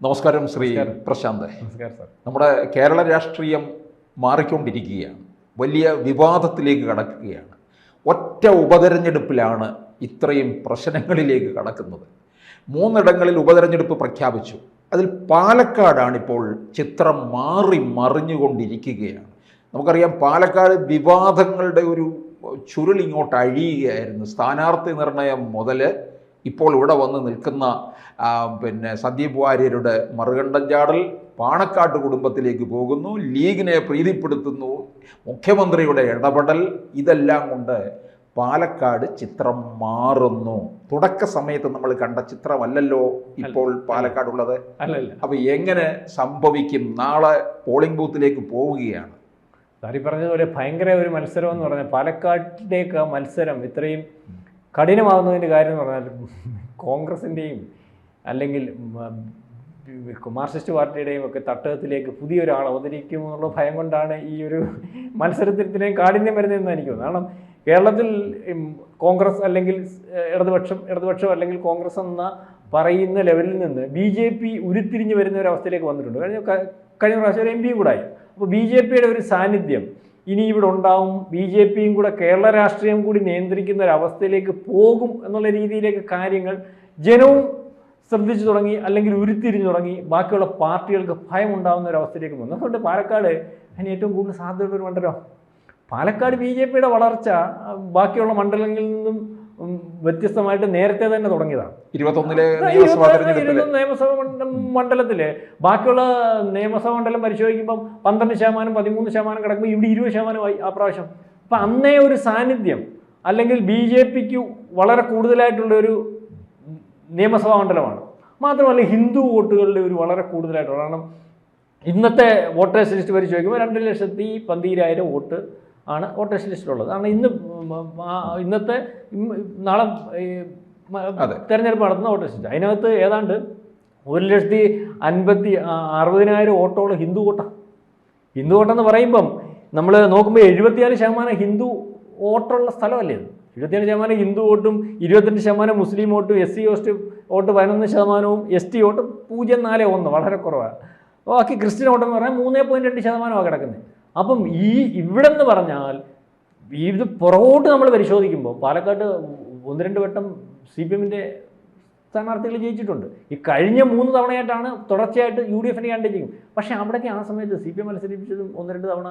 നമസ്കാരം ശ്രീ പ്രശാന്ത്. നമസ്കാരം സാർ. നമ്മുടെ കേരള രാഷ്ട്രീയം മാറിക്കൊണ്ടിരിക്കുകയാണ്, വലിയ വിവാദത്തിലേക്ക് കടക്കുകയാണ്. ഒറ്റ ഉപതെരഞ്ഞെടുപ്പിലാണ് ഇത്രയും പ്രശ്നങ്ങളിലേക്ക് കടക്കുന്നത്. 3 ഇടങ്ങളിൽ ഉപതെരഞ്ഞെടുപ്പ് പ്രഖ്യാപിച്ചു. അതിൽ പാലക്കാടാണിപ്പോൾ ചിത്രം മാറി മറിഞ്ഞുകൊണ്ടിരിക്കുകയാണ്. നമുക്കറിയാം, പാലക്കാട് വിവാദങ്ങളുടെ ഒരു ചുരുളിങ്ങോട്ട് അഴിയുകയായിരുന്നു. സ്ഥാനാർത്ഥി നിർണയം മുതൽ ഇപ്പോൾ ഇവിടെ വന്ന് നിൽക്കുന്ന സന്ദീപ് വാര്യരുടെ മറുകണ്ഠം ചാടൽ, പാണക്കാട്ട് കുടുംബത്തിലേക്ക് പോകുന്നു, ലീഗിനെ പ്രീതിപ്പെടുത്തുന്നു, മുഖ്യമന്ത്രിയുടെ ഇടപെടൽ, ഇതെല്ലാം കൊണ്ട് പാലക്കാട് ചിത്രം മാറുന്നു. തുടക്ക സമയത്ത് നമ്മൾ കണ്ട ചിത്രമല്ലല്ലോ ഇപ്പോൾ പാലക്കാടുള്ളത്. അപ്പൊ എങ്ങനെ സംഭവിക്കും? നാളെ പോളിംഗ് ബൂത്തിലേക്ക് പോവുകയാണ്. സാറി പറഞ്ഞതുപോലെ ഭയങ്കര ഒരു മത്സരം എന്ന് പറഞ്ഞാൽ പാലക്കാട്ടിലേക്ക് മത്സരം ഇത്രയും കഠിനമാകുന്നതിൻ്റെ കാര്യം എന്ന് പറഞ്ഞാൽ കോൺഗ്രസിൻ്റെയും അല്ലെങ്കിൽ മാർക്സിസ്റ്റ് പാർട്ടിയുടെയും ഒക്കെ തട്ടകത്തിലേക്ക് പുതിയൊരാൾ അവതരിക്കുമെന്നുള്ള ഭയം കൊണ്ടാണ് ഈ ഒരു മത്സരത്തിനെയും കാഠിന്യം വരുന്നതെന്ന് എനിക്ക് തോന്നുന്നു. കാരണം കേരളത്തിൽ കോൺഗ്രസ് അല്ലെങ്കിൽ ഇടതുപക്ഷം അല്ലെങ്കിൽ കോൺഗ്രസ് എന്ന പറയുന്ന ലെവലിൽ നിന്ന് BJP ഉരുത്തിരിഞ്ഞ് വരുന്ന ഒരു അവസ്ഥയിലേക്ക് വന്നിട്ടുണ്ട്. കഴിഞ്ഞ പ്രാവശ്യം ഒരു MP കൂടായി. അപ്പോൾ BJPയുടെ ഒരു സാന്നിധ്യം ഇനി ഇവിടെ ഉണ്ടാവും. BJPയും കൂടെ കേരള രാഷ്ട്രീയം കൂടി നിയന്ത്രിക്കുന്ന ഒരു അവസ്ഥയിലേക്ക് പോകും എന്നുള്ള രീതിയിലേക്ക് കാര്യങ്ങൾ ജനവും ശ്രദ്ധിച്ചു തുടങ്ങി, അല്ലെങ്കിൽ ഉരുത്തിരിഞ്ഞു തുടങ്ങി. ബാക്കിയുള്ള പാർട്ടികൾക്ക് ഭയം ഉണ്ടാകുന്ന ഒരു അവസ്ഥയിലേക്ക് പോകുന്നു. അതുകൊണ്ട് പാലക്കാട് അതിന് ഏറ്റവും കൂടുതൽ സാധ്യതയുള്ളൊരു മണ്ഡലം. പാലക്കാട് BJPയുടെ വളർച്ച ബാക്കിയുള്ള മണ്ഡലങ്ങളിൽ നിന്നും വ്യത്യസ്തമായിട്ട് നേരത്തെ തന്നെ തുടങ്ങിയതാണ്. 21 നിയമസഭാ മണ്ഡലത്തില് ബാക്കിയുള്ള നിയമസഭാ മണ്ഡലം പരിശോധിക്കുമ്പം 12%, 13% കിടക്കുമ്പോൾ ഇവിടെ 20%മായി ആ പ്രാവശ്യം. അപ്പം അന്നേ ഒരു സാന്നിധ്യം അല്ലെങ്കിൽ BJPക്ക് വളരെ കൂടുതലായിട്ടുള്ള ഒരു നിയമസഭാ മണ്ഡലമാണ്. മാത്രമല്ല ഹിന്ദു വോട്ടുകളുടെ ഒരു വളരെ കൂടുതലായിട്ടുള്ള, കാരണം ഇന്നത്തെ വോട്ടേഴ്സ് ലിസ്റ്റ് പരിശോധിക്കുമ്പോൾ 2,12,000 വോട്ട് ആണ് വോട്ടേഴ്സ് ലിസ്റ്റിലുള്ളത്. കാരണം ഇന്നത്തെ നാളെ തെരഞ്ഞെടുപ്പ് നടത്തുന്ന വോട്ടേഴ്സ് ലിസ്റ്റ്, അതിനകത്ത് ഏതാണ്ട് 1,50,000 വോട്ടോളം ഹിന്ദു വോട്ടാണ്. ഹിന്ദു വോട്ടെന്ന് പറയുമ്പം നമ്മൾ നോക്കുമ്പോൾ 74% ഹിന്ദു വോട്ടുള്ള സ്ഥലമല്ലേ ഇത്. 77% ഹിന്ദു വോട്ടും 22% മുസ്ലിം വോട്ടും SC വോട്ട് 11%, ST വോട്ട് 0.41, വളരെ കുറവാണ്. ബാക്കി ക്രിസ്ത്യൻ വോട്ടെന്ന് പറഞ്ഞാൽ 3.2% കിടക്കുന്നത്. അപ്പം ഇവിടെ എന്ന് പറഞ്ഞാൽ ഇത് പുറകോട്ട് നമ്മൾ പരിശോധിക്കുമ്പോൾ പാലക്കാട് 1-2 വട്ടം CPMൻ്റെ സ്ഥാനാർത്ഥികൾ ജയിച്ചിട്ടുണ്ട്. ഈ കഴിഞ്ഞ 3 തവണയായിട്ടാണ് തുടർച്ചയായിട്ട് UDFൻ്റെ ക്യാൻഡിഡേറ്റ് ചെയ്യും. പക്ഷേ അവിടേക്ക് ആ സമയത്ത് CPM മത്സരിപ്പിച്ചതും 1-2 തവണ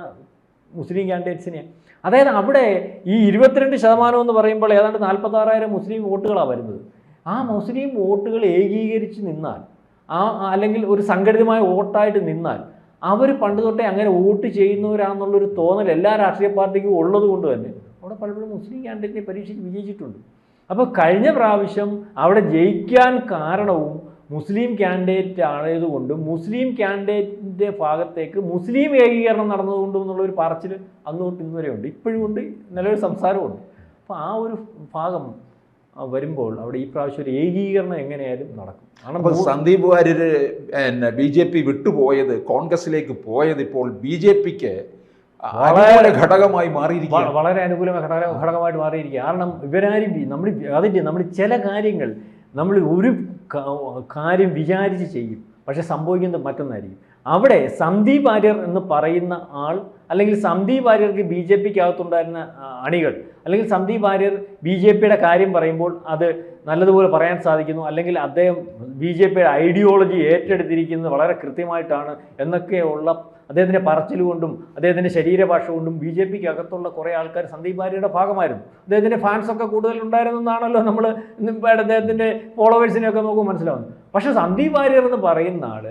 മുസ്ലിം ക്യാൻഡിഡേറ്റ്സിനെ. അതായത് അവിടെ ഈ 22% എന്ന് പറയുമ്പോൾ ഏതാണ്ട് 46,000 മുസ്ലിം വോട്ടുകളാണ് വരുന്നത്. ആ മുസ്ലിം വോട്ടുകൾ ഏകീകരിച്ച് നിന്നാൽ, അല്ലെങ്കിൽ ഒരു സംഘടിതമായ വോട്ടായിട്ട് നിന്നാൽ, അവർ പണ്ട് തൊട്ടേ അങ്ങനെ വോട്ട് ചെയ്യുന്നവരാണെന്നുള്ളൊരു തോന്നൽ എല്ലാ രാഷ്ട്രീയ പാർട്ടിക്കും ഉള്ളത് കൊണ്ട് തന്നെ അവിടെ പലപ്പോഴും മുസ്ലിം ക്യാൻഡിഡേറ്റിനെ പരീക്ഷയ്ക്ക് വിജയിച്ചിട്ടുണ്ട്. അപ്പോൾ കഴിഞ്ഞ പ്രാവശ്യം അവിടെ ജയിക്കാൻ കാരണവും മുസ്ലിം ക്യാൻഡിഡേറ്റ് ആയതുകൊണ്ടും മുസ്ലിം ക്യാൻഡിഡേറ്റിൻ്റെ ഭാഗത്തേക്ക് മുസ്ലിം ഏകീകരണം നടന്നതുകൊണ്ടും എന്നുള്ളൊരു പറച്ചിൽ അന്ന് തൊട്ട് ഇന്ന് വരെ ഉണ്ട്, ഇപ്പോഴും ഉണ്ട്, നിലവിൽ സംസാരമുണ്ട്. അപ്പോൾ ആ ഒരു ഭാഗം വരുമ്പോൾ അവിടെ ഈ പ്രാവശ്യം ഒരു ഏകീകരണം എങ്ങനെയായാലും നടക്കും. അപ്പോൾ സന്ദീപ് വാര്യര് BJP വിട്ടുപോയത്, കോൺഗ്രസിലേക്ക് പോയത് ഇപ്പോൾ BJPക്ക് വളരെ ഘടകമായി മാറിയിരിക്കുക, വളരെ അനുകൂലമായ ഘടകമായിട്ട് മാറിയിരിക്കുക. കാരണം ഇവരാരും നമ്മൾ ചില കാര്യങ്ങൾ നമ്മൾ ഒരു കാര്യം വിചാരിച്ച് ചെയ്യും, പക്ഷെ സംഭവിക്കുന്നത് മറ്റൊന്നായിരിക്കും. അവിടെ സന്ദീപ് വാര്യർ എന്ന് പറയുന്ന ആൾ, അല്ലെങ്കിൽ സന്ദീപ് വാര്യർക്ക് BJPക്ക് അകത്തുണ്ടായിരുന്ന അണികൾ, അല്ലെങ്കിൽ സന്ദീപ് വാര്യർ BJPയുടെ കാര്യം പറയുമ്പോൾ അത് നല്ലതുപോലെ പറയാൻ സാധിക്കുന്നു, അല്ലെങ്കിൽ അദ്ദേഹം BJPയുടെ ഐഡിയോളജി ഏറ്റെടുത്തിരിക്കുന്നത് വളരെ കൃത്യമായിട്ടാണ് എന്നൊക്കെയുള്ള അദ്ദേഹത്തിൻ്റെ പറച്ചിലുകൊണ്ടും അദ്ദേഹത്തിൻ്റെ ശരീരഭാഷ കൊണ്ടും BJPക്ക് അകത്തുള്ള കുറേ ആൾക്കാർ സന്ദീപ് വാര്യരുടെ ഭാഗമായിരുന്നു. അദ്ദേഹത്തിൻ്റെ ഫാൻസൊക്കെ കൂടുതലുണ്ടായിരുന്നെന്നാണല്ലോ നമ്മൾ അദ്ദേഹത്തിൻ്റെ ഫോളോവേഴ്സിനെയൊക്കെ നോക്കുമ്പോൾ മനസ്സിലാവുന്നത്. പക്ഷേ സന്ദീപ് വാര്യർ എന്ന് പറയുന്ന ആൾ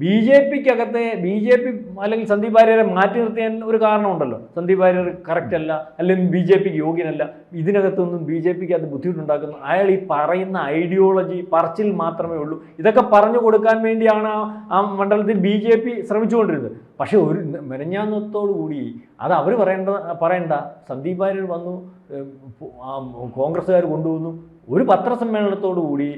BJPക്കകത്തെ BJP അല്ലെങ്കിൽ സന്ദീപ് വാര്യരെ മാറ്റി നിർത്തിയാൻ ഒരു കാരണമുണ്ടല്ലോ. സന്ദീപ് വാര്യർ കറക്റ്റ് അല്ല, അല്ലെങ്കിൽ BJPക്ക് യോഗ്യനല്ല, ഇതിനകത്തൊന്നും BJPക്ക് അത് ബുദ്ധിമുട്ടുണ്ടാക്കുന്നു. അയാൾ ഈ പറയുന്ന ഐഡിയോളജി പറച്ചിൽ മാത്രമേ ഉള്ളൂ. ഇതൊക്കെ പറഞ്ഞു കൊടുക്കാൻ വേണ്ടിയാണ് ആ മണ്ഡലത്തിൽ BJP ശ്രമിച്ചുകൊണ്ടിരുന്നത്. പക്ഷേ ഒരു മെനഞ്ഞാന്നത്തോടു കൂടി അത് അവർ പറയണ്ട സന്ദീപ് വാര്യർ വന്നു, കോൺഗ്രസ്സുകാർ കൊണ്ടുവന്നു. ഒരു പത്രസമ്മേളനത്തോടു കൂടി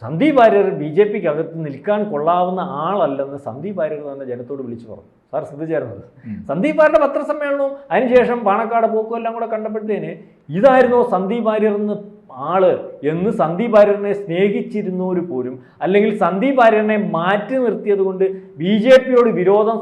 സന്ദീപ് വാര്യർ BJPക്ക് അകത്ത് നിൽക്കാൻ കൊള്ളാവുന്ന ആളല്ലെന്ന് സന്ദീപ് വാര്യർ തന്നെ ജനത്തോട് വിളിച്ചു പറഞ്ഞു. സാർ ശ്രദ്ധിച്ചായിരുന്നത്? സന്ദീപ് വാര്യരുടെ പത്രസമ്മേളനവും അതിനുശേഷം പാണക്കാട് പോക്കും എല്ലാം കൂടെ കണ്ടപ്പോഴത്തേന് ഇതായിരുന്നോ സന്ദീപ് വാര്യർ എന്ന് ആള് എന്ന് സന്ദീപ് വാര്യറിനെ സ്നേഹിച്ചിരുന്നവർ പോലും, അല്ലെങ്കിൽ സന്ദീപ് വാര്യറിനെ മാറ്റി നിർത്തിയത് കൊണ്ട് ബി ജെ പിയോട് വിരോധം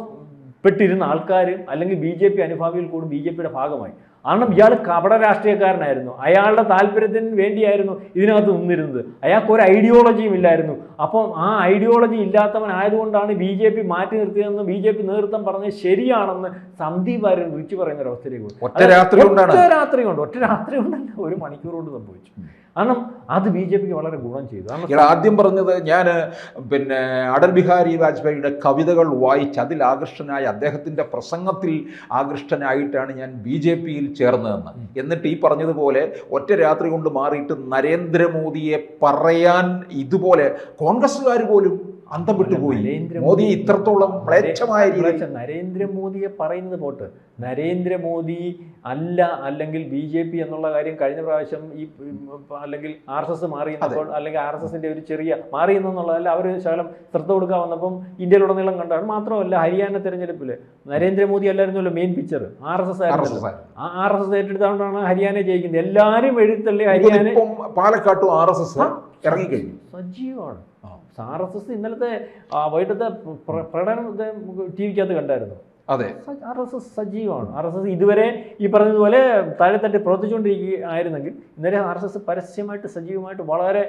പെട്ടിരുന്ന ആൾക്കാർ, അല്ലെങ്കിൽ ബി ജെ പി അനുഭാവികൾ കൂടി ബി ജെ പിയുടെ ഭാഗമായി. കാരണം ഇയാൾ കപട രാഷ്ട്രീയക്കാരനായിരുന്നു, അയാളുടെ താല്പര്യത്തിന് വേണ്ടിയായിരുന്നു ഇതിനകത്ത് നിന്നിരുന്നത്, അയാൾക്ക് ഒരു ഐഡിയോളജിയും ഇല്ലായിരുന്നു. അപ്പം ആ ഐഡിയോളജി ഇല്ലാത്തവനായതുകൊണ്ടാണ് ബി ജെ പി മാറ്റി നിർത്തിയതെന്ന് ബി ജെ പി നേതൃത്വം പറഞ്ഞത് ശരിയാണെന്ന് സന്ദീപ് വാര്യർ വിളിച്ചു പറയുന്ന ഒരു അവസ്ഥയിലേക്ക് ഒറ്റ രാത്രി കൊണ്ടല്ല, ഒരു മണിക്കൂർ കൊണ്ട് സംഭവിച്ചു. കാരണം അത് ബി ജെ പിക്ക് വളരെ ഗുണം ചെയ്തു. ആദ്യം പറഞ്ഞത് ഞാൻ അടൽ ബിഹാരി വാജ്പേയിയുടെ കവിതകൾ വായിച്ച് അതിൽ ആകൃഷ്ടനായി, അദ്ദേഹത്തിൻ്റെ പ്രസംഗത്തിൽ ആകൃഷ്ടനായിട്ടാണ് ഞാൻ ബി ജെ പിയിൽ ചേർന്നതെന്ന്. എന്നിട്ട് ഈ പറഞ്ഞതുപോലെ ഒറ്റ രാത്രി കൊണ്ട് മാറിയിട്ട് നരേന്ദ്രമോദിയെ പറയാൻ ഇതുപോലെ കോൺഗ്രസ്സുകാർ പോലും അന്തം വിട്ടുപോയി. മോദി ഇത്രത്തോളം മ്ലേച്ഛമായ രീതിയിൽ നരേന്ദ്രമോദിയെ പറയുന്നത് പോട്ട്, നരേന്ദ്രമോദി അല്ല അല്ലെങ്കിൽ ബി ജെ പി എന്നുള്ള കാര്യം കഴിഞ്ഞ പ്രാവശ്യം ഈ അല്ലെങ്കിൽ ആർ എസ് എസ് മാറിയെന്നപ്പോൾ, അല്ലെങ്കിൽ ആർ എസ് എസിന്റെ ഒരു ചെറിയ മാറിയെന്നുള്ളതല്ല, അവർ ശകലം ശ്രദ്ധ കൊടുക്കാൻ വന്നപ്പം ഇന്ത്യയിലുടനീളം കണ്ടാണ്. മാത്രമല്ല ഹരിയാന തെരഞ്ഞെടുപ്പിൽ Narendra Modi അല്ലായിരുന്നല്ലോ main picture, R S S ആയിരുന്നു. ആ ആർ എസ് എസ് ഏറ്റെടുത്തുകൊണ്ടാണ് ഹരിയാന ജയിക്കുന്നത്. എല്ലാവരും എഴുത്തള്ളി ഹരിയാന. പാലക്കാട്ടും ആർ എസ് എസ് ഇറങ്ങിക്കഴിഞ്ഞു, സജീവമാണ്. ആർ എസ് എസ് ഇന്നലത്തെ വൈകിട്ടത്തെ പ്രകടനം ടി വിക്കകത്ത് കണ്ടായിരുന്നു. അതെ, ആർ എസ് എസ് സജീവമാണ്. ആർ എസ് എസ് ഇതുവരെ ഈ പറഞ്ഞതുപോലെ താഴെത്തട്ടി പ്രവർത്തിച്ചുകൊണ്ടിരിക്കുകയായിരുന്നെങ്കിൽ ഇന്നലെ ആർ എസ് എസ് പരസ്യമായിട്ട് സജീവമായിട്ട് വളരെ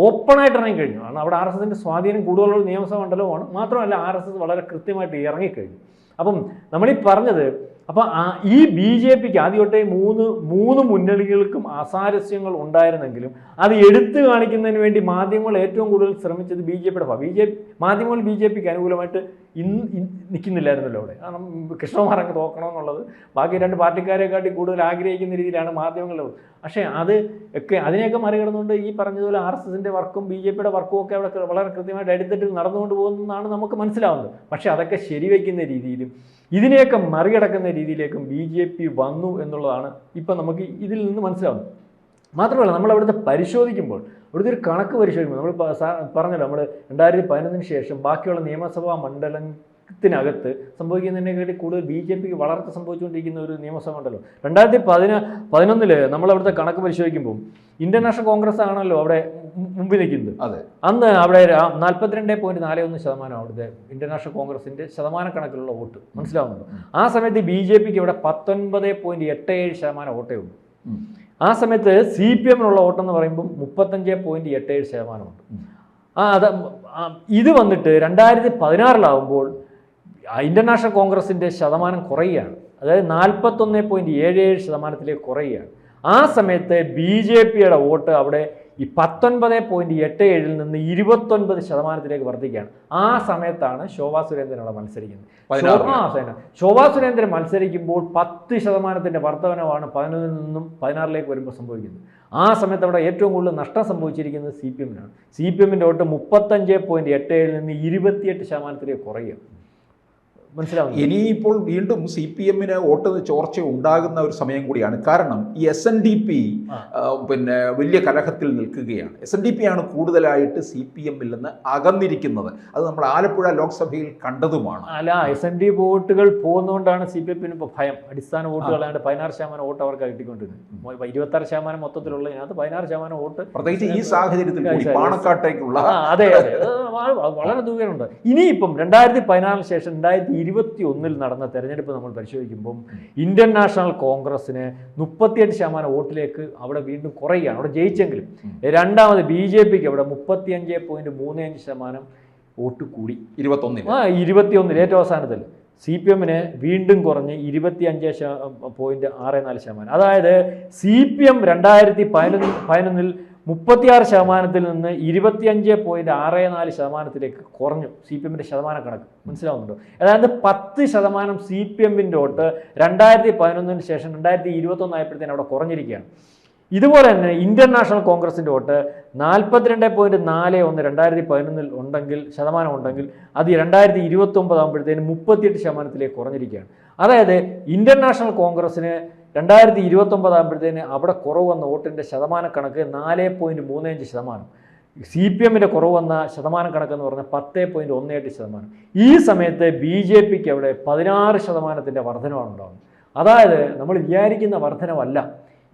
ഓപ്പണായിട്ട് ഇറങ്ങിക്കഴിഞ്ഞു. കാരണം അവിടെ ആർ എസ് എസിൻ്റെ സ്വാധീനം കൂടുതലുള്ള നിയമസഭാ മണ്ഡലമാണ്. മാത്രമല്ല ആർ എസ് എസ് വളരെ കൃത്യമായിട്ട് ഇറങ്ങിക്കഴിഞ്ഞു. അപ്പം നമ്മളീ പറഞ്ഞത്, അപ്പം ഈ ബി ജെ പിക്ക് ആദ്യമൊട്ടേ മൂന്ന് മുന്നണികൾക്കും അസാരസ്യങ്ങൾ ഉണ്ടായിരുന്നെങ്കിലും അത് എടുത്തു കാണിക്കുന്നതിന് വേണ്ടി മാധ്യമങ്ങൾ ഏറ്റവും കൂടുതൽ ശ്രമിച്ചത് ബി ജെ പിയുടെ മാധ്യമങ്ങൾ ബി ജെ പിക്ക് അനുകൂലമായിട്ട് നിൽക്കുന്നില്ലായിരുന്നല്ലോ അവിടെ. കാരണം കൃഷ്ണകുമാർ അങ്ങ് തോക്കണമെന്നുള്ളത് ബാക്കി രണ്ട് പാർട്ടിക്കാരെക്കാട്ടി കൂടുതൽ ആഗ്രഹിക്കുന്ന രീതിയിലാണ് മാധ്യമങ്ങളുള്ളത്. പക്ഷേ അതിനെയൊക്കെ മറികടന്നുകൊണ്ട് ഈ പറഞ്ഞതുപോലെ ആർ എസ് എസിൻ്റെ വർക്കും ബി ജെ പിയുടെ വർക്കും ഒക്കെ അവിടെ വളരെ കൃത്യമായിട്ട് അടിത്തട്ടിൽ നടന്നുകൊണ്ട് പോകുന്നതാണ് നമുക്ക് മനസ്സിലാവുന്നത്. പക്ഷേ അതൊക്കെ ശരിവയ്ക്കുന്ന രീതിയിലും ഇതിനെയൊക്കെ മറികടക്കുന്ന രീതിയിലേക്കും ബി ജെ പി വന്നു എന്നുള്ളതാണ് ഇപ്പം നമുക്ക് ഇതിൽ നിന്ന് മനസ്സിലാവുന്നത്. മാത്രമല്ല നമ്മൾ അവിടുത്തെ പരിശോധിക്കുമ്പോൾ, ഇവിടുത്തെ ഒരു കണക്ക് പരിശോധിക്കുമ്പോൾ നമ്മൾ പറഞ്ഞല്ലോ, നമ്മൾ 2011 ശേഷം ബാക്കിയുള്ള നിയമസഭാ മണ്ഡലത്തിനകത്ത് സംഭവിക്കുന്നതിനെക്കാട്ടി കൂടുതൽ ബി ജെ പിക്ക് വളർച്ച സംഭവിച്ചുകൊണ്ടിരിക്കുന്ന ഒരു നിയമസഭാ മണ്ഡലം 2011 നമ്മളവിടുത്തെ കണക്ക് പരിശോധിക്കുമ്പോൾ ഇന്ത്യൻ നാഷണൽ കോൺഗ്രസ് ആണല്ലോ അവിടെ മുമ്പിൽ നിൽക്കുന്നത്. അതെ, അന്ന് അവിടെ 42.41% അവിടുത്തെ ഇന്ത്യൻ നാഷണൽ കോൺഗ്രസിന്റെ ശതമാനക്കണക്കിലുള്ള വോട്ട് മനസ്സിലാവുന്നുണ്ട്. ആ സമയത്ത് ബി ജെ പിക്ക് ഇവിടെ 19.87% വോട്ടേ ഉള്ളൂ. ആ സമയത്ത് സി പി എമ്മിനുള്ള വോട്ടെന്ന് പറയുമ്പം 35.87% ഉണ്ട്. ഇത് വന്നിട്ട് 2016 ഇന്ത്യൻ നാഷണൽ കോൺഗ്രസിന്റെ ശതമാനം കുറയുകയാണ്. അതായത് 41.77% കുറയുകയാണ്. ആ സമയത്ത് ബി ജെ പിയുടെ വോട്ട് അവിടെ ഈ 19.87 നിന്ന് 29% വർദ്ധിക്കുകയാണ്. ആ സമയത്താണ് ശോഭാ സുരേന്ദ്രൻ അവിടെ മത്സരിക്കുന്നത്. ശോഭാ സുരേന്ദ്രൻ മത്സരിക്കുമ്പോൾ 10% വർധനവാണ് 11 നിന്നും 16 വരുമ്പോൾ സംഭവിക്കുന്നത്. ആ സമയത്ത് അവിടെ ഏറ്റവും കൂടുതൽ നഷ്ടം സംഭവിച്ചിരിക്കുന്നത് സി പി എമ്മിനാണ്. സി പി എമ്മിൻ്റെ വോട്ട് 35.87 നിന്ന് 28% കുറയുക. മനസ്സിലാവും. ഇനിയിപ്പോൾ വീണ്ടും സി പി എമ്മിന് വോട്ട് ചോർച്ച ഉണ്ടാകുന്ന ഒരു സമയം കൂടിയാണ്. കാരണം ഈ SNDP വലിയ കലഹത്തിൽ നിൽക്കുകയാണ്. SNDP ആണ് കൂടുതലായിട്ട് സി പി എമ്മിൽ നിന്ന് അകന്നിരിക്കുന്നത്. അത് നമ്മൾ ആലപ്പുഴ ലോക്സഭയിൽ കണ്ടതുമാണ്. അല്ല, SNDP വോട്ടുകൾ പോകുന്നതുകൊണ്ടാണ് സി പി എമ്മിന് ഇപ്പോൾ ഭയം. അടിസ്ഥാന വോട്ടുകളാണ്ട് 16% വോട്ട് അവർക്ക് കിട്ടിക്കൊണ്ടിരുന്നത്. 26% മൊത്തത്തിലുള്ള ഇതിനകത്ത് 16% വോട്ട്, പ്രത്യേകിച്ച് ഈ സാഹചര്യത്തിൽ പാണക്കാട്ടേക്കുള്ള അതെ വളരെ ദൂരമുണ്ട്. ഇനിയിപ്പം 2016 ശേഷം 2021 നടന്ന തെരഞ്ഞെടുപ്പ് നമ്മൾ പരിശോധിക്കുമ്പം ഇന്ത്യൻ നാഷണൽ കോൺഗ്രസിന് 38% വോട്ടിലേക്ക് അവിടെ വീണ്ടും കുറയുകയാണ്. അവിടെ ജയിച്ചെങ്കിലും രണ്ടാമത് ബി ജെ പിക്ക് അവിടെ 35.35% വോട്ട് കൂടി 21 ഏറ്റവും അവസാനത്തിൽ. സി പി എമ്മിന് വീണ്ടും കുറഞ്ഞ് 25.64%. അതായത് സി പി എം 2011 36% നിന്ന് 25.64% കുറഞ്ഞു. സി പി എമ്മിൻ്റെ ശതമാന കണക്ക് മനസ്സിലാവുന്നുണ്ടോ? അതായത് 10% സി പി എമ്മിൻ്റെ വോട്ട് 2011 ശേഷം 2021 ആയപ്പോഴത്തേനും അവിടെ കുറഞ്ഞിരിക്കുകയാണ്. ഇതുപോലെ തന്നെ ഇന്ത്യൻ നാഷണൽ കോൺഗ്രസിൻ്റെ വോട്ട് 42.41 2011 ഉണ്ടെങ്കിൽ ശതമാനം ഉണ്ടെങ്കിൽ അത് 2029 ആകുമ്പോഴത്തേനും 38% കുറഞ്ഞിരിക്കുകയാണ്. അതായത് ഇന്ത്യൻ നാഷണൽ കോൺഗ്രസിന് 2029 ആകുമ്പോഴത്തേന് അവിടെ കുറവ് വന്ന വോട്ടിൻ്റെ ശതമാന കണക്ക് 4.35%. സി പി എമ്മിൻ്റെ കുറവ് വന്ന ശതമാന കണക്കെന്ന് പറഞ്ഞാൽ 10.18%. ഈ സമയത്ത് ബി ജെ പിക്ക് അവിടെ 16% വർധനവാണ് ഉണ്ടാകുന്നത്. അതായത് നമ്മൾ വിചാരിക്കുന്ന വർധനവല്ല.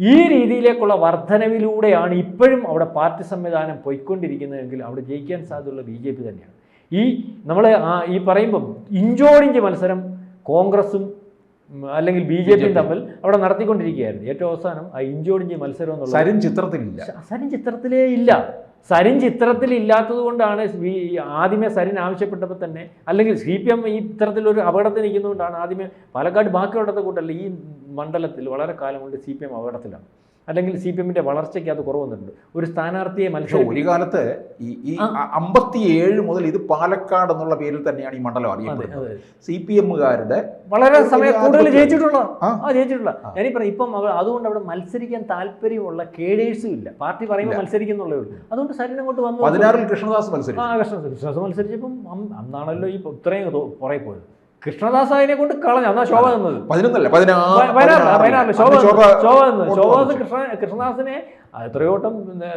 ഈ രീതിയിലേക്കുള്ള വർധനവിലൂടെയാണ് ഇപ്പോഴും അവിടെ പാർട്ടി സംവിധാനം പോയിക്കൊണ്ടിരിക്കുന്നതെങ്കിൽ അവിടെ ജയിക്കാൻ സാധ്യതയുള്ള BJP തന്നെയാണ്. നമ്മൾ ഈ പറയുമ്പം ഇഞ്ചോടിഞ്ച് മത്സരം കോൺഗ്രസും അല്ലെങ്കിൽ BJPയും തമ്മിൽ അവിടെ നടത്തിക്കൊണ്ടിരിക്കുകയായിരുന്നു. ഏറ്റവും അവസാനം ആ ഇഞ്ചോടിഞ്ച് മത്സരം എന്നുള്ളത് സരിൻ ചിത്രത്തിലില്ല. സരിൻ ചിത്രത്തിലേ ഇല്ല. സരിൻ ചിത്രത്തിൽ ഇല്ലാത്തത് കൊണ്ടാണ് ആദ്യമേ സരിൻ ആവശ്യപ്പെട്ടപ്പോൾ തന്നെ, അല്ലെങ്കിൽ CPM ഈ ഇത്തരത്തിലൊരു അപകടത്തിൽ നിൽക്കുന്നതുകൊണ്ടാണ് ആദ്യമേ പാലക്കാട് ബാക്കിയുള്ളത്തെ കൂട്ടല്ല ഈ മണ്ഡലത്തിൽ വളരെ കാലം കൊണ്ട് CPM അപകടത്തിലാണ്. അല്ലെങ്കിൽ CPMന്റെ വളർച്ചയ്ക്ക് അത് കുറവ് വന്നിട്ടുണ്ട്. ഒരു സ്ഥാനാർത്ഥിയെ മത്സരം ഒരു കാലത്ത് ഈ 57 മുതൽ ഇത് പാലക്കാട് എന്നുള്ള പേരിൽ തന്നെയാണ് ഈ മണ്ഡലം അറിയപ്പെടുന്നത്. CPMകാരുടെ വളരെ സമയം കൂടുതൽ ജയിച്ചിട്ടുള്ള ഞാനീ പറയാം. ഇപ്പം അതുകൊണ്ട് അവിടെ മത്സരിക്കാൻ താല്പര്യമുള്ള കേഡേഴ്സും ഇല്ല. പാർട്ടി പറയുമ്പോൾ മത്സരിക്കുന്നുള്ളേ ഉള്ളൂ. അതുകൊണ്ട് സരിൻ അങ്ങോട്ട് വന്നു. 16-ൽ കൃഷ്ണദാസ് മത്സരിച്ചു. കൃഷ്ണദാസ് മത്സരിച്ചപ്പം അന്നാണല്ലോ ഈ ഇത്രയും പുറകെ പോയത്. കൃഷ്ണദാസ് അതിനെ കൊണ്ട് കളഞ്ഞു. അന്നാ ശോഭ തന്നത് 16 ശോഭ കൃഷ്ണദാസിനെ എത്രയോട്ടം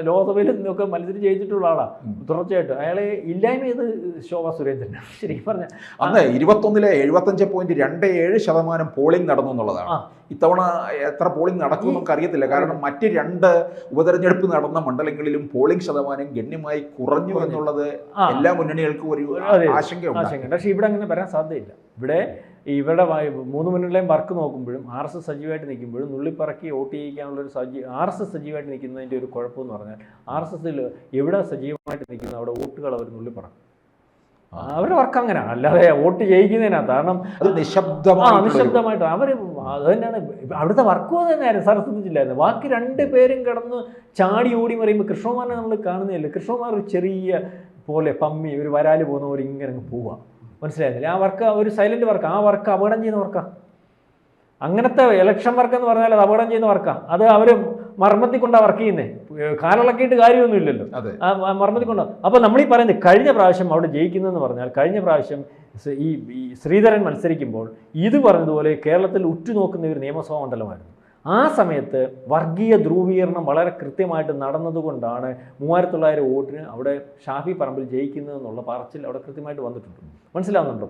ലോക്സഭയിൽ നിന്നൊക്കെ മത്സരിച്ച് ജയിച്ചിട്ടുള്ള ആളാണ് തുടർച്ചയായിട്ട്. അയാളെ ഇല്ലായ്മ ചെയ്ത് ശോഭ സുരേന്ദ്രൻ. ശരിക്കും പറഞ്ഞ അന്ന് 21-ലെ 75.27% പോളിംഗ് നടന്നു എന്നുള്ളതാണ്. ഇത്തവണ എത്ര പോളിംഗ് നടക്കും നമുക്ക് അറിയത്തില്ല. കാരണം മറ്റ് 2 ഉപതെരഞ്ഞെടുപ്പ് നടന്ന മണ്ഡലങ്ങളിലും പോളിംഗ് ശതമാനം ഗണ്യമായി കുറഞ്ഞു എന്നുള്ളത് എല്ലാ മുന്നണികൾക്കും ഒരു ആശങ്കയുണ്ട്. പക്ഷേ ഇവിടെ അങ്ങനെ വരാൻ സാധ്യതയില്ല. ഇവരുടെ 3 മുന്നണികളെയും വർക്ക് നോക്കുമ്പോഴും RSS സജീവമായിട്ട് നിൽക്കുമ്പോഴും നുള്ളിപ്പറക്കി വോട്ട് ചെയ്യിക്കാനുള്ളൊരു RSS സജീവമായിട്ട് നിൽക്കുന്നതിൻ്റെ ഒരു കുഴപ്പമെന്ന് പറഞ്ഞാൽ RSSൽ എവിടെ സജീവമായിട്ട് നിൽക്കുന്ന അവിടെ വോട്ടുകൾ അവർ നുള്ളിപ്പറക്കും. അവരുടെ വർക്ക് അങ്ങനെയാണ്. അല്ലാതെ വോട്ട് ചെയ്യിക്കുന്നതിനകത്ത് കാരണം അത് നിശബ്ദമായിട്ട് അവർ അത് തന്നെയാണ് അവിടുത്തെ വർക്കും അത് തന്നെയായിരുന്നു. ശ്രദ്ധിച്ചില്ലായിരുന്നു. ബാക്കി 2 പേരും കിടന്ന് ചാടി ഓടി പറയുമ്പോൾ കൃഷ്ണകുമാറിനെ നമ്മൾ കാണുന്നില്ല. കൃഷ്ണകുമാർ ഒരു ചെറിയ പോലെ പമ്മി ഒരു വരാല് പോകുന്ന പോലെ ഇങ്ങനെ അങ്ങ് പോവുക. മനസ്സിലായിരുന്നില്ല. ആ വർക്ക് ഒരു സൈലന്റ് വർക്ക്. ആ വർക്ക് അപകടം ചെയ്യുന്ന വർക്കാണ്. അങ്ങനത്തെ ഇലക്ഷൻ വർക്ക് എന്ന് പറഞ്ഞാൽ അത് അപകടം ചെയ്യുന്ന വർക്കാണ്. അത് അവർ മർമ്മത്തിൽ കൊണ്ടാണ് വർക്ക് ചെയ്യുന്നത്. കാലിളക്കിയിട്ട് കാര്യമൊന്നുമില്ലല്ലോ. മർമ്മത്തിൽ കൊണ്ടാണ്. അപ്പോൾ നമ്മളീ പറയുന്നത് കഴിഞ്ഞ പ്രാവശ്യം അവിടെ ജയിക്കുന്നതെന്ന് പറഞ്ഞാൽ കഴിഞ്ഞ പ്രാവശ്യം ഈ ശ്രീധരൻ മത്സരിക്കുമ്പോൾ ഇത് പറഞ്ഞതുപോലെ കേരളത്തിൽ ഉറ്റുനോക്കുന്ന ഒരു നിയമസഭാ മണ്ഡലമായിരുന്നു. ആ സമയത്ത് വർഗീയ ധ്രുവീകരണം വളരെ കൃത്യമായിട്ട് നടന്നതുകൊണ്ടാണ് 3900 വോട്ടിന് അവിടെ ഷാഫി പറമ്പിൽ ജയിക്കുന്നതെന്നുള്ള പറച്ചിൽ അവിടെ കൃത്യമായിട്ട് വന്നിട്ടുണ്ട്. മനസ്സിലാവുന്നുണ്ടോ?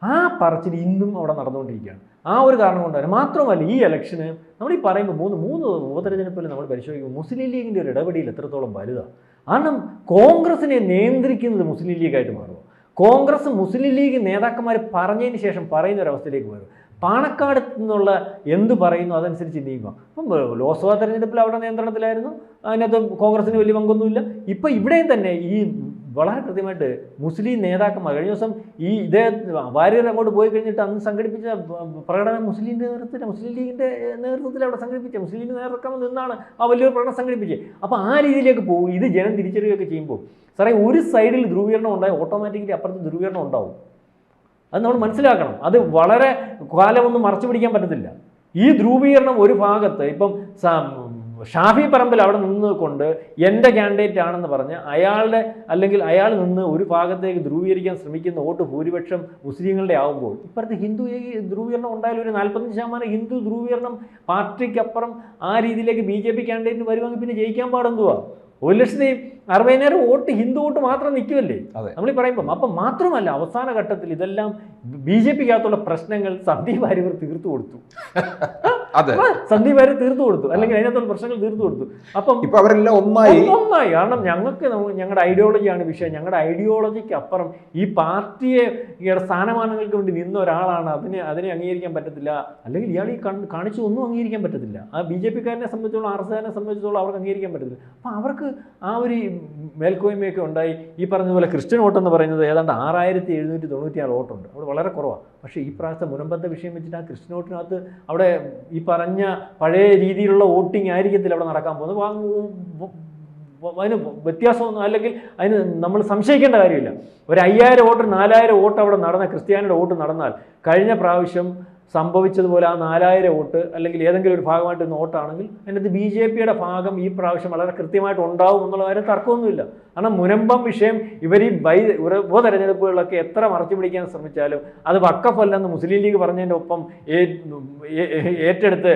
ആ പറച്ചിൽ ഇന്നും അവിടെ നടന്നുകൊണ്ടിരിക്കുകയാണ്. ആ ഒരു കാരണം കൊണ്ടാണ്. മാത്രമല്ല ഈ ഇലക്ഷന് നമ്മൾ ഈ പറയുമ്പോൾ മൂന്ന് ഉപതെരഞ്ഞെടുപ്പിൽ നമ്മൾ പരിശോധിക്കുമ്പോൾ മുസ്ലിം ലീഗിൻ്റെ ഒരു ഇടപെടൽ എത്രത്തോളം വലുതാണ്. കാരണം കോൺഗ്രസിനെ നിയന്ത്രിക്കുന്നത് മുസ്ലിം ലീഗായിട്ട് മാറുക. കോൺഗ്രസ് മുസ്ലിം ലീഗ് നേതാക്കന്മാർ പറഞ്ഞതിന് ശേഷം പറയുന്ന ഒരവസ്ഥയിലേക്ക് വരും. പാണക്കാട് നിന്നുള്ള എന്ത് പറയുന്നു അതനുസരിച്ച് നീങ്ങുക. അപ്പം ലോക്സഭാ തെരഞ്ഞെടുപ്പിൽ അവിടെ നിയന്ത്രണത്തിലായിരുന്നു. അതിനകത്ത് കോൺഗ്രസിന് വലിയ പങ്കൊന്നുമില്ല. ഇപ്പം ഇവിടെയും തന്നെ ഈ വളരെ കൃത്യമായിട്ട് മുസ്ലിം നേതാക്കന്മാർ കഴിഞ്ഞ ദിവസം ഇതേ വാര്യർ അങ്ങോട്ട് പോയി കഴിഞ്ഞിട്ട് അന്ന് സംഘടിപ്പിച്ച പ്രകടനം മുസ്ലിം ലീഗിൻ്റെ നേതൃത്വത്തിൽ അവിടെ സംഘടിപ്പിച്ച മുസ്ലിം ലീഗ് നേതൃത്വം നിന്നാണ് ആ വലിയൊരു പ്രകടനം സംഘടിപ്പിച്ചത്. അപ്പോൾ ആ രീതിയിലേക്ക് പോകും. ഇത് ജനം തിരിച്ചറിയുകയൊക്കെ ചെയ്യുമ്പോൾ സാറേ ഒരു സൈഡിൽ ധ്രുവീകരണം ഉണ്ടായി ഓട്ടോമാറ്റിക്കലി അപ്പുറത്ത് ധ്രുവീകരണം ഉണ്ടാവും. അത് നമ്മൾ മനസ്സിലാക്കണം. അത് വളരെ കാലമൊന്നും മറച്ചു പിടിക്കാൻ പറ്റത്തില്ല. ഈ ധ്രുവീകരണം ഒരു ഭാഗത്ത് ഇപ്പം ഷാഫി പറമ്പിൽ അവിടെ നിന്നുകൊണ്ട് എൻ്റെ കാൻഡിഡേറ്റ് ആണെന്ന് പറഞ്ഞ് അല്ലെങ്കിൽ അയാൾ നിന്ന് ഒരു ഭാഗത്തേക്ക് ധ്രുവീകരിക്കാൻ ശ്രമിക്കുന്ന വോട്ട് ഭൂരിപക്ഷം മുസ്ലിങ്ങളുടെ ആകുമ്പോൾ ഇപ്പോഴത്തെ ഹിന്ദു ധ്രുവീകരണം ഉണ്ടായാലും ഒരു 45% ഹിന്ദു ധ്രുവീകരണം പാർട്ടിക്കപ്പുറം ആ രീതിയിലേക്ക് BJP കാൻഡിഡേറ്റിന് വരുവാണെങ്കിൽ പിന്നെ ജയിക്കാൻ പാടെന്തുവാ? 1,60,000 വോട്ട് ഹിന്ദു വോട്ട് മാത്രം നിൽക്കുമല്ലേ നമ്മൾ പറയുമ്പം. അപ്പം മാത്രമല്ല അവസാന ഘട്ടത്തിൽ ഇതെല്ലാം BJPക്കകത്തുള്ള പ്രശ്നങ്ങൾ സന്ദീപ് വാര്യർ തീർത്തു കൊടുത്തു. സന്ദീപ് വാര്യർ തീർത്തു കൊടുത്തു, അല്ലെങ്കിൽ അതിനകത്തുള്ള പ്രശ്നങ്ങൾ തീർത്തു കൊടുത്തു. അപ്പം ഇപ്പൊ അവരെല്ലാം ഒന്നായി. കാരണം ഞങ്ങളുടെ ഐഡിയോളജിയാണ് വിഷയം. ഞങ്ങളുടെ ഐഡിയോളജിക്ക് അപ്പുറം ഈ പാർട്ടിയെ സ്ഥാനമാനങ്ങൾക്ക് വേണ്ടി നിന്ന ഒരാളാണ്. അതിനെ അംഗീകരിക്കാൻ പറ്റത്തില്ല. അല്ലെങ്കിൽ ഇയാൾ ഈ കാണിച്ചു ഒന്നും അംഗീകരിക്കാൻ പറ്റത്തില്ല. ആ BJPക്കാരനെ സംബന്ധിച്ചോളം RSSനെ സംബന്ധിച്ചോളം അവർക്ക് അംഗീകരിക്കാൻ പറ്റത്തില്ല. അപ്പം അവർക്ക് ആ ഒരു മേൽക്കോയ്മയൊക്കെ ഉണ്ടായി. ഈ പറഞ്ഞതുപോലെ ക്രിസ്ത്യൻ വോട്ടെന്ന് പറയുന്നത് ഏതാണ്ട് 6796 വോട്ടുണ്ട്. അവിടെ വളരെ കുറവാണ്. പക്ഷേ ഈ പ്രാവശ്യത്തെ മുനമ്പത്തെ വിഷയം വെച്ചിട്ട് ആ ക്രിസ്ത്യൻ വോട്ടിനകത്ത് അവിടെ ഈ പറഞ്ഞ പഴയ രീതിയിലുള്ള വോട്ടിംഗ് ആയിരിക്കത്തില്ല അവിടെ നടക്കാൻ പോകുന്നത്. അതിന് വ്യത്യാസമൊന്നും അല്ലെങ്കിൽ അതിന് നമ്മൾ സംശയിക്കേണ്ട കാര്യമില്ല. ഒരു 5000 വോട്ട് 4000 വോട്ട് അവിടെ നടന്ന ക്രിസ്ത്യാനിയുടെ വോട്ട് നടന്നാൽ കഴിഞ്ഞ പ്രാവശ്യം സംഭവിച്ചതുപോലെ ആ 4000 വോട്ട് അല്ലെങ്കിൽ ഏതെങ്കിലും ഒരു ഭാഗമായിട്ട് വോട്ടാണെങ്കിൽ അതിനകത്ത് BJPയുടെ ഭാഗം ഈ പ്രാവശ്യം വളരെ കൃത്യമായിട്ട് ഉണ്ടാവും എന്നുള്ള കാര്യം തർക്കമൊന്നുമില്ല. കാരണം മുനമ്പം വിഷയം ഇവർ ഈ ഉപതെരഞ്ഞെടുപ്പുകളിലൊക്കെ എത്ര മറച്ചു പിടിക്കാൻ ശ്രമിച്ചാലും അത് വഖഫല്ലെന്ന് മുസ്ലിം ലീഗ് പറഞ്ഞതിൻ്റെ ഒപ്പം ഏറ്റെടുത്ത്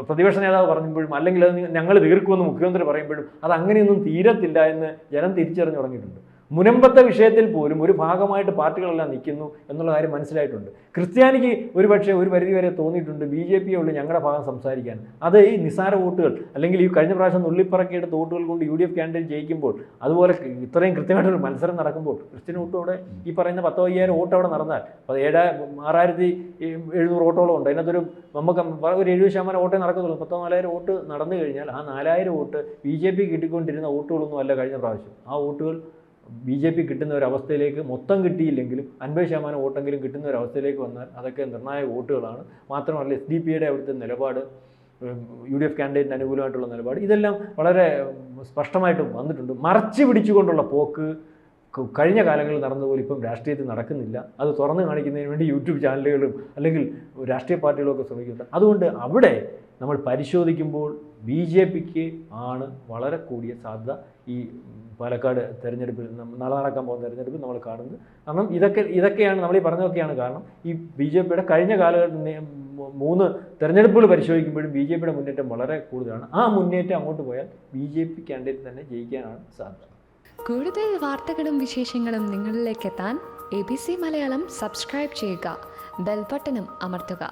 പ്രതിപക്ഷ നേതാവ് പറഞ്ഞപ്പോഴും അല്ലെങ്കിൽ അത് ഞങ്ങൾ തീർക്കുമെന്ന് മുഖ്യമന്ത്രി പറയുമ്പോഴും അത് അങ്ങനെയൊന്നും തീരത്തില്ല എന്ന് ജനം തിരിച്ചറിഞ്ഞു തുടങ്ങിയിട്ടുണ്ട്. മുനമ്പത്തെ വിഷയത്തിൽ പോലും ഒരു ഭാഗമായിട്ട് പാർട്ടികളെല്ലാം നിൽക്കുന്നു എന്നുള്ള കാര്യം മനസ്സിലായിട്ടുണ്ട്. ക്രിസ്ത്യാനിക്ക് ഒരുപക്ഷെ ഒരു പരിധിവരെ തോന്നിയിട്ടുണ്ട് BJP ഉള്ളൂ ഞങ്ങളുടെ ഭാഗം സംസാരിക്കാൻ. അത് ഈ നിസാര വോട്ടുകൾ അല്ലെങ്കിൽ ഈ കഴിഞ്ഞ പ്രാവശ്യം നുള്ളിപ്പറക്കിയെടുത്ത വോട്ടുകൾ കൊണ്ട് UDF കാൻഡിഡേറ്റ് ജയിക്കുമ്പോൾ, അതുപോലെ ഇത്രയും കൃത്യമായിട്ടൊരു മത്സരം നടക്കുമ്പോൾ ക്രിസ്ത്യൻ വോട്ടും അവിടെ ഈ പറയുന്ന 10,000 വോട്ട് അവിടെ നടന്നാൽ, അപ്പോൾ 6,700 വോട്ടോളം ഉണ്ട്. അതിനകത്തൊരു നമുക്ക് ഒരു 70% വോട്ടേ നടക്കത്തുള്ളൂ. 4,000 വോട്ട് നടന്നു കഴിഞ്ഞാൽ ആ 4,000 വോട്ട് BJP കിട്ടിക്കൊണ്ടിരുന്ന വോട്ടുകളൊന്നും അല്ല കഴിഞ്ഞ പ്രാവശ്യം. ആ വോട്ടുകൾ BJP കിട്ടുന്ന ഒരവസ്ഥയിലേക്ക് മൊത്തം കിട്ടിയില്ലെങ്കിലും 50% വോട്ടെങ്കിലും കിട്ടുന്ന ഒരവസ്ഥയിലേക്ക് വന്നാൽ അതൊക്കെ നിർണായക വോട്ടുകളാണ്. മാത്രമല്ല SDPയുടെ അവിടുത്തെ നിലപാട്, UDF കാൻഡിഡേറ്റിന് അനുകൂലമായിട്ടുള്ള നിലപാട്, ഇതെല്ലാം വളരെ സ്പഷ്ടമായിട്ട് വന്നിട്ടുണ്ട്. മറച്ചു പിടിച്ചുകൊണ്ടുള്ള പോക്ക് കഴിഞ്ഞ കാലങ്ങളിൽ നടന്നതുപോലെ ഇപ്പം രാഷ്ട്രീയത്തിൽ നടക്കുന്നില്ല. അത് തുറന്നു കാണിക്കുന്നതിന് വേണ്ടി യൂട്യൂബ് ചാനലുകളും അല്ലെങ്കിൽ രാഷ്ട്രീയ പാർട്ടികളും ഒക്കെ ശ്രമിക്കുന്നുണ്ട്. അതുകൊണ്ട് അവിടെ നമ്മൾ പരിശോധിക്കുമ്പോൾ BJPക്ക് ആണ് വളരെ കൂടിയ സാധ്യത ഈ പാലക്കാട് തെരഞ്ഞെടുപ്പിൽ, നാളെ നടക്കാൻ പോകുന്ന തെരഞ്ഞെടുപ്പിൽ നമ്മൾ കാണുന്നത്. കാരണം ഇതൊക്കെയാണ് നമ്മൾ ഈ പറഞ്ഞതൊക്കെയാണ് കാരണം. ഈ BJPയുടെ കഴിഞ്ഞ കാലഘട്ടം 3 തെരഞ്ഞെടുപ്പുകൾ പരിശോധിക്കുമ്പോഴും BJPയുടെ മുന്നേറ്റം വളരെ കൂടുതലാണ്. ആ മുന്നേറ്റം അങ്ങോട്ട് പോയാൽ BJP കാൻഡിഡേറ്റ് തന്നെ ജയിക്കാനാണ് സാധ്യത. കൂടുതൽ വാർത്തകളും വിശേഷങ്ങളും നിങ്ങളിലേക്ക് എത്താൻ ABC മലയാളം സബ്സ്ക്രൈബ് ചെയ്യുക, ബെൽ ബട്ടണും അമർത്തുക.